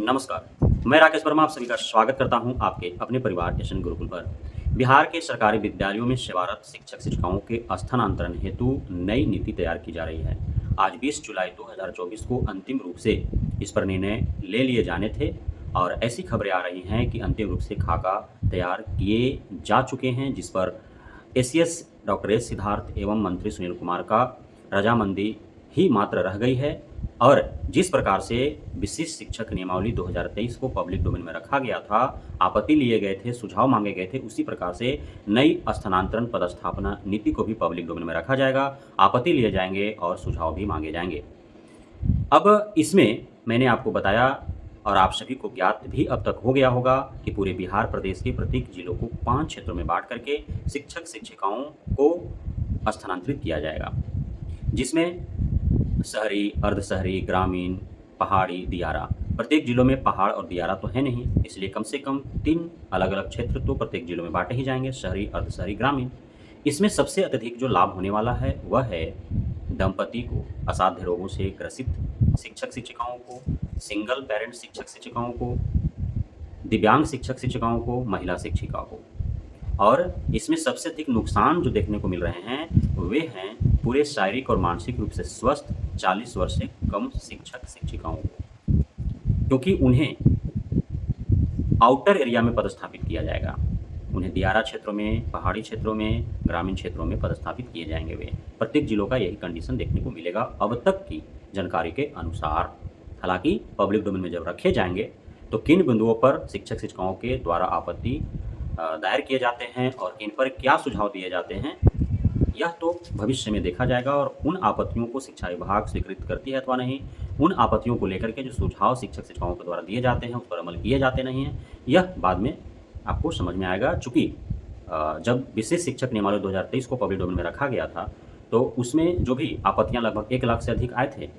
नमस्कार, मैं राकेश वर्मा आप सभी का स्वागत करता हूं आपके अपने परिवार एशियन गुरुकुल पर। बिहार के सरकारी विद्यालयों में सेवारत शिक्षक-शिक्षिकाओं के स्थानांतरण हेतु नई नीति तैयार की जा रही है। आज 20 जुलाई 2024 को अंतिम रूप से इस पर निर्णय ले लिए जाने थे और ऐसी खबरें आ रही हैं कि अंतिम रूप से खाका तैयार किए जा चुके हैं, जिस पर एसीएस डॉक्टर एस सिद्धार्थ एवं मंत्री सुनील कुमार का रजामंदी ही मात्र रह गई है। और जिस प्रकार से विशिष्ट शिक्षक नियमावली 2023 को पब्लिक डोमेन में रखा गया था, आपत्ति लिए गए थे, सुझाव मांगे गए थे, उसी प्रकार से नई स्थानांतरण पदस्थापना नीति को भी पब्लिक डोमेन में रखा जाएगा, आपत्ति लिए जाएंगे और सुझाव भी मांगे जाएंगे। अब इसमें मैंने आपको बताया और आप सभी को ज्ञात भी अब तक हो गया होगा कि पूरे बिहार प्रदेश के प्रत्येक जिलों को 5 क्षेत्रों में बांट करके शिक्षक शिक्षिकाओं को स्थानांतरित किया जाएगा, जिसमें शहरी, अर्धशहरी, ग्रामीण, पहाड़ी, दियारा। प्रत्येक जिलों में पहाड़ और दियारा तो है नहीं, इसलिए कम से कम 3 अलग-अलग क्षेत्र तो प्रत्येक जिलों में बाँटे ही जाएंगे, शहरी, अर्धशहरी, ग्रामीण। इसमें सबसे अत्यधिक जो लाभ होने वाला है वह है दंपति को, असाध्य रोगों से ग्रसित शिक्षक-शिक्षिकाओं को, सिंगल पेरेंट शिक्षक-शिक्षिकाओं को, दिव्यांग शिक्षक-शिक्षिकाओं को, महिला शिक्षिका को। और इसमें सबसे अधिक नुकसान जो देखने को मिल रहे हैं वे हैं पूरे शारीरिक और मानसिक रूप से स्वस्थ 40 वर्ष से कम शिक्षक-शिक्षिकाओं को, क्योंकि उन्हें आउटर एरिया में पदस्थापित किया जाएगा। उन्हें दियारा क्षेत्रों में, पहाड़ी क्षेत्रों में, ग्रामीण क्षेत्रों में पदस्थापित किए जाएंगे। वे प्रत्येक जिलों का यही कंडीशन देखने को मिलेगा अब तक की जानकारी के अनुसार। हालांकि पब्लिक डोमेन में जब रखे जाएंगे तो किन बिंदुओं पर शिक्षक शिक्षिकाओं के द्वारा आपत्ति दायर किए जाते हैं और इन पर क्या सुझाव दिए जाते हैं, यह तो भविष्य में देखा जाएगा। और उन आपत्तियों को शिक्षा विभाग स्वीकृत करती है अथवा नहीं, उन आपत्तियों को लेकर के जो सुझाव शिक्षक शिक्षिकाओं के द्वारा दिए जाते हैं उस पर अमल किए जाते नहीं हैं, यह बाद में आपको समझ में आएगा। चूँकि जब विशेष शिक्षक नियमावली 2023 को पब्लिक डोमेन में रखा गया था तो उसमें जो भी आपत्तियाँ लगभग 1 लाख से अधिक आए थे,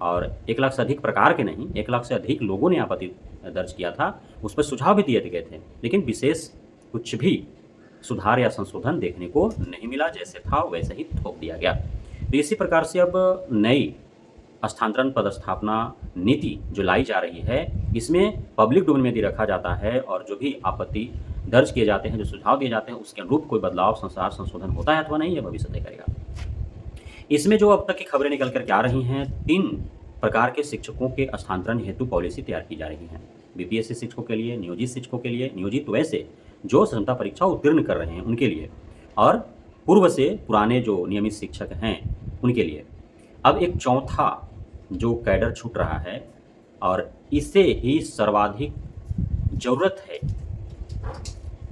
और 1 लाख से अधिक प्रकार के नहीं, 1 लाख से अधिक लोगों ने आपत्ति दर्ज किया था, उस पर सुझाव भी दिए गए थे, लेकिन विशेष कुछ भी सुधार या संशोधन देखने को नहीं मिला, जैसे था वैसे ही थोप दिया गया। तो इसी प्रकार से अब नई स्थानांतरण पदस्थापना नीति जो लाई जा रही है, इसमें पब्लिक डोमेन में यदि रखा जाता है और जो भी आपत्ति दर्ज किए जाते हैं, जो सुझाव दिए जाते हैं, उसके अनुरूप कोई बदलाव, संशोधन होता है अथवा नहीं, यह भविष्य तय करेगा। इसमें जो अब तक की खबरें निकल कर के आ रही हैं, 3 प्रकार के शिक्षकों के स्थानांतरण हेतु पॉलिसी तैयार की जा रही है। बीपीएससी शिक्षकों के लिए, नियोजित शिक्षकों के लिए, नियोजित वैसे जो क्षमता परीक्षा उत्तीर्ण कर रहे हैं उनके लिए, और पूर्व से पुराने जो नियमित शिक्षक हैं उनके लिए। अब एक चौथा जो कैडर छूट रहा है और इसे ही सर्वाधिक ज़रूरत है,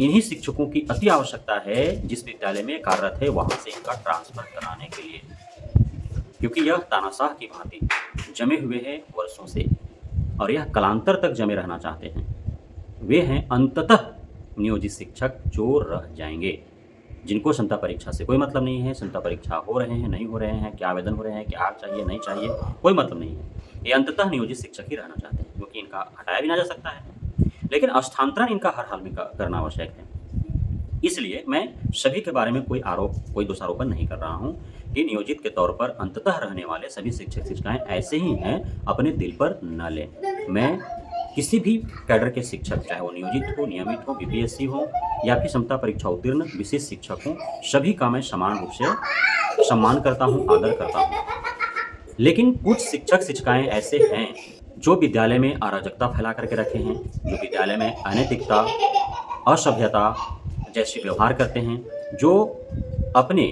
इन्हीं शिक्षकों की अति आवश्यकता है जिस विद्यालय में कार्यरत है वहाँ से इनका ट्रांसफ़र कराने के लिए, क्योंकि यह तानाशाह की भांति जमे हुए हैं वर्षों से और यह कालांतर तक जमे रहना चाहते हैं। वे हैं अंततः नियोजित शिक्षक जो रह जाएंगे, जिनको क्षमता परीक्षा से कोई मतलब नहीं है। क्षमता परीक्षा हो रहे हैं, नहीं हो रहे हैं, क्या आवेदन हो रहे हैं, क्या चाहिए, नहीं चाहिए, कोई मतलब नहीं है। ये अंततः नियोजित शिक्षक ही रहना चाहते हैं, क्योंकि इनका हटाया भी ना जा सकता है, लेकिन स्थानांतरण इनका हर हाल में करना आवश्यक है। इसलिए मैं सभी के बारे में कोई आरोप, कोई दोषारोपण नहीं कर रहा हूँ कि नियोजित के तौर पर अंततः रहने वाले सभी शिक्षक शिक्षिकाएँ ऐसे ही हैं, अपने दिल पर न लें। मैं किसी भी कैडर के शिक्षक, चाहे वो नियोजित हो, नियमित हो, बीपीएससी हो या फिर क्षमता परीक्षा उत्तीर्ण विशेष शिक्षक हो, सभी का मैं समान रूप से सम्मान करता हूँ, आदर करता हूँ। लेकिन कुछ शिक्षक शिक्षिकाएँ ऐसे हैं जो विद्यालय में अराजकता फैला करके रखे हैं, जो विद्यालय में अनैतिकता, असभ्यता जैसे व्यवहार करते हैं, जो अपने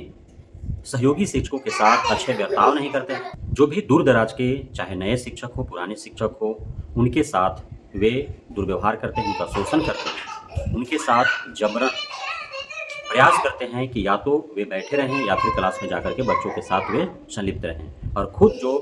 सहयोगी शिक्षकों के साथ अच्छे बर्ताव नहीं करते हैं, जो भी दूर दराज के चाहे नए शिक्षक हो, पुराने शिक्षक हो, उनके साथ वे दुर्व्यवहार करते हैं, उनका शोषण करते हैं, उनके साथ जबरन प्रयास करते हैं कि या तो वे बैठे रहें या फिर क्लास में जाकर के बच्चों के साथ वे संलिप्त रहें। और खुद जो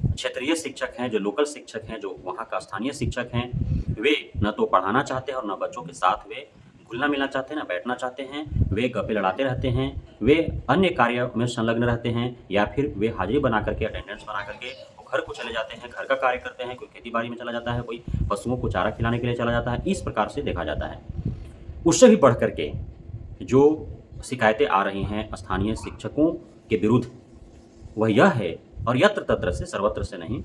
क्षेत्रीय शिक्षक हैं, जो लोकल शिक्षक हैं, जो वहाँ का स्थानीय शिक्षक हैं, वे न तो पढ़ाना चाहते हैं और न बच्चों के साथ वे घुलना मिलना चाहते हैं, ना बैठना चाहते हैं। वे गप्पे लड़ाते रहते हैं, वे अन्य कार्य में संलग्न रहते हैं, या फिर वे हाजिरी बना करके, अटेंडेंस बना करके वो घर को चले जाते हैं, घर का कार्य करते हैं, कोई खेती बाड़ी में चला जाता है, कोई पशुओं को चारा खिलाने के लिए चला जाता है। इस प्रकार से देखा जाता है। उससे भी बढ़ करके जो शिकायतें आ रही हैं स्थानीय शिक्षकों के विरुद्ध, वह यह है, और यत्र तत्र से, सर्वत्र से नहीं,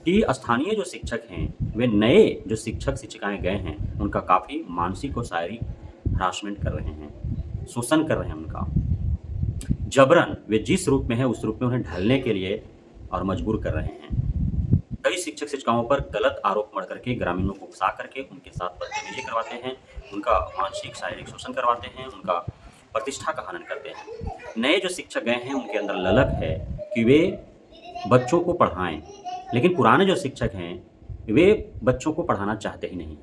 कि स्थानीय जो शिक्षक हैं, वे नए जो शिक्षक-शिक्षिकाएँ गए हैं, उनका काफ़ी मानसिक और शारीरिक हरासमेंट कर रहे हैं, शोषण कर रहे हैं उनका। जबरन वे जिस रूप में हैं, उस रूप में उन्हें ढलने के लिए और मजबूर कर रहे हैं। कई शिक्षक-शिक्षिकाओं पर गलत आरोप मढ़ करके ग्रामीणों को उकसा करके उनके साथ बदतमीज़ी करवाते हैं, उनका मानसिक, शारीरिक शोषण करवाते हैं, उनका प्रतिष्ठा का हनन करते हैं। नए जो शिक्षक गए हैं, उनके अंदर ललक है कि वे बच्चों को पढ़ाएँ, लेकिन पुराने जो शिक्षक हैं, वे बच्चों को पढ़ाना चाहते ही नहीं।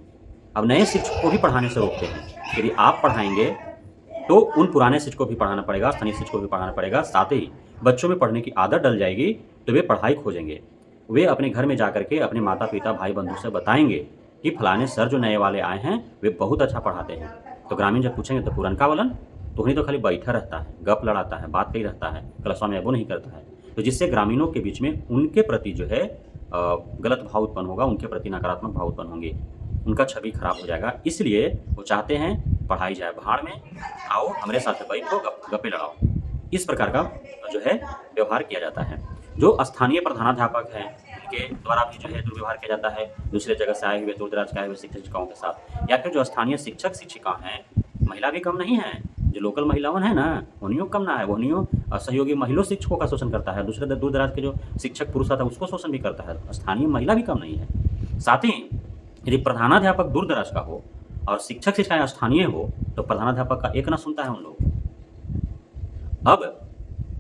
अब नए शिक्षक को भी पढ़ाने से रोकते हैं। यदि आप पढ़ाएँगे, तो उन पुराने शिक्षकों को भी पढ़ाना पड़ेगा, स्थानीय शिक्षकों को भी पढ़ाना पड़ेगा, साथ ही बच्चों में पढ़ने की आदत डल जाएगी, तो वे पढ़ाई खोजेंगे। वे अपने घर में जाकर के अपने माता-पिता, भाई-बंधु से बताएँगे कि फलाने सर जो नए वाले आए हैं, वे बहुत अच्छा पढ़ाते हैं। तो ग्रामीण जब पूछेंगे तो पुरनका वालन, तो उन्हें तो खाली बैठा रहता है, गप लड़ाता है, बात कही रहता है, क्लासवा में अबो नहीं करता है। तो जिससे ग्रामीणों के बीच में उनके प्रति जो है गलत भाव उत्पन्न होगा, उनके प्रति नकारात्मक भाव उत्पन्न होंगे, उनका छवि खराब हो जाएगा। इसलिए वो चाहते हैं पढ़ाई जाए भाड़ में, आओ हमारे साथ बैठो, गप्पे लड़ाओ। इस प्रकार का जो है व्यवहार किया जाता है। जो स्थानीय प्रधानाध्यापक हैं, उनके द्वारा भी जो है दुर्व्यवहार किया जाता है, दूसरे जगह से आए हुए, दूर-दराज के आए हुए शिक्षक-शिक्षिकाओं के साथ। या फिर जो स्थानीय शिक्षक-शिक्षिका हैं, महिला भी कम नहीं है, जो लोकल महिलावन है ना, उन्हियों कम ना है, उन्हियों सहयोगी महिला शिक्षकों का शोषण करता है, दूसरे दूर-दराज के जो शिक्षक पुरुष था, उसको शोषण भी करता है। स्थानीय महिला भी कम नहीं है। साथ ही यदि प्रधानाध्यापक दूर-दराज का हो और शिक्षक-शिक्षिकाएँ स्थानीय हो, तो प्रधानाध्यापक का एक ना सुनता है उन लोग। अब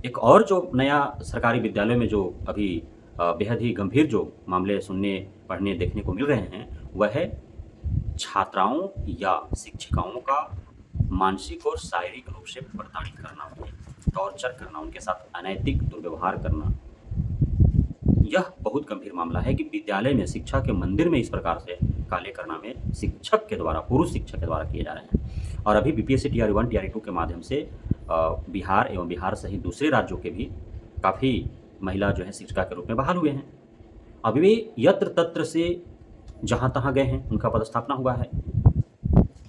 एक और जो नया सरकारी विद्यालय में जो अभी बेहद ही गंभीर जो मामले सुनने, पढ़ने, देखने को मिल रहे हैं, वह है छात्राओं या शिक्षिकाओं का मानसिक और शारीरिक रूप से प्रताड़ित करना, उन्हें टॉर्चर करना, उनके साथ अनैतिक दुर्व्यवहार करना। यह बहुत गंभीर मामला है कि विद्यालय में, शिक्षा के मंदिर में इस प्रकार से काले करनामे शिक्षक के द्वारा, पुरुष शिक्षक के द्वारा किए जा रहे हैं। और अभी बीपीएससी टीआर 1, टीआर 2 के माध्यम से बिहार एवं बिहार सहित दूसरे राज्यों के भी काफ़ी महिला जो है शिक्षिका के रूप में बहाल हुए हैं। अभी वे यत्र-तत्र से जहाँ-तहाँ गए हैं, उनका पदस्थापना हुआ है।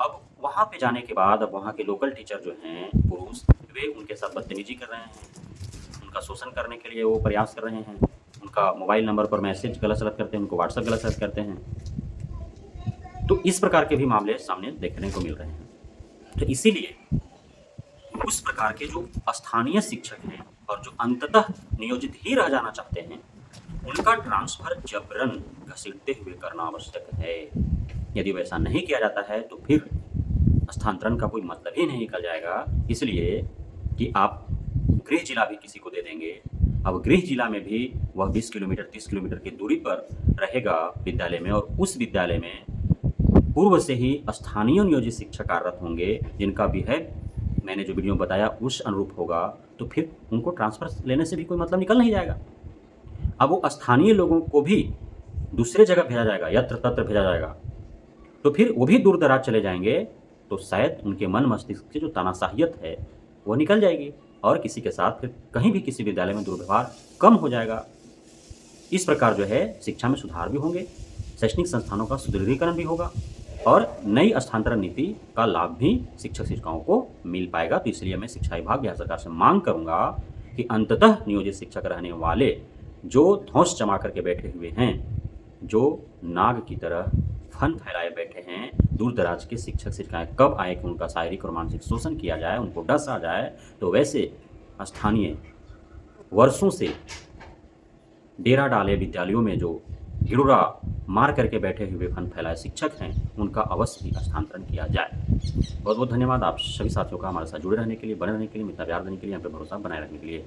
अब वहाँ पे जाने के बाद अब वहाँ के लोकल टीचर जो हैं पुरुष, वे उनके साथ बदतमीज़ी कर रहे हैं, उनका शोषण करने के लिए वो प्रयास कर रहे हैं, उनका मोबाइल नंबर पर मैसेज गलत-सलत करते हैं, उनको व्हाट्सएप गलत-सलत करते हैं। तो इस प्रकार के भी मामले सामने देखने को मिल रहे हैं। तो इसीलिए उस प्रकार के जो स्थानीय शिक्षक हैं और जो अंततः नियोजित ही रह जाना चाहते हैं, उनका ट्रांसफ़र जबरन घसीटते हुए करना आवश्यक है। यदि वैसा नहीं किया जाता है, तो फिर स्थानांतरण का कोई मतलब ही नहीं निकल जाएगा। इसलिए कि आप गृह जिला भी किसी को दे देंगे। अब गृह जिला में भी वह 20 किलोमीटर, 30 किलोमीटर की दूरी पर रहेगा विद्यालय में, और उस विद्यालय में पूर्व से ही स्थानीय नियोजित शिक्षक कार्यरत होंगे, जिनका भी है मैंने जो वीडियो बताया उस अनुरूप होगा, तो फिर उनको ट्रांसफ़र लेने से भी कोई मतलब निकल नहीं जाएगा। अब वो स्थानीय लोगों को भी दूसरे जगह भेजा जाएगा, यत्र-तत्र भेजा जाएगा, तो फिर वो भी दूर-दराज चले जाएंगे, तो शायद उनके मन मस्तिष्क की जो तानाशाहियत है, वो निकल जाएगी और किसी के साथ फिर कहीं भी किसी विद्यालय में दुर्व्यवहार कम हो जाएगा। इस प्रकार जो है शिक्षा में सुधार भी होंगे, शैक्षणिक संस्थानों का सुदृढ़ीकरण भी होगा और नई स्थानांतरण नीति का लाभ भी शिक्षक-शिक्षिकाओं को मिल पाएगा। तो इसलिए मैं शिक्षा विभाग, बिहार सरकार से मांग करूँगा कि अंततः नियोजित शिक्षक रहने वाले जो धौंस जमा करके बैठे हुए हैं, जो नाग की तरह फन फैलाए बैठे हैं, दूर-दराज के शिक्षक-शिक्षिकाएँ कब आएँ कि उनका शारीरिक और मानसिक शोषण किया जाए, उनको डसा जाए, तो वैसे स्थानीय वर्षों से डेरा डाले विद्यालयों में जो गिरोरा मार करके बैठे हुए फन फैलाए शिक्षक हैं, उनका अवश्य ही स्थानांतरण किया जाए। बहुत बहुत धन्यवाद आप सभी साथियों का हमारे साथ जुड़े रहने के लिए, बने रहने के लिए, इतना प्यार देने के लिए, यहाँ पे भरोसा बनाए रखने के लिए।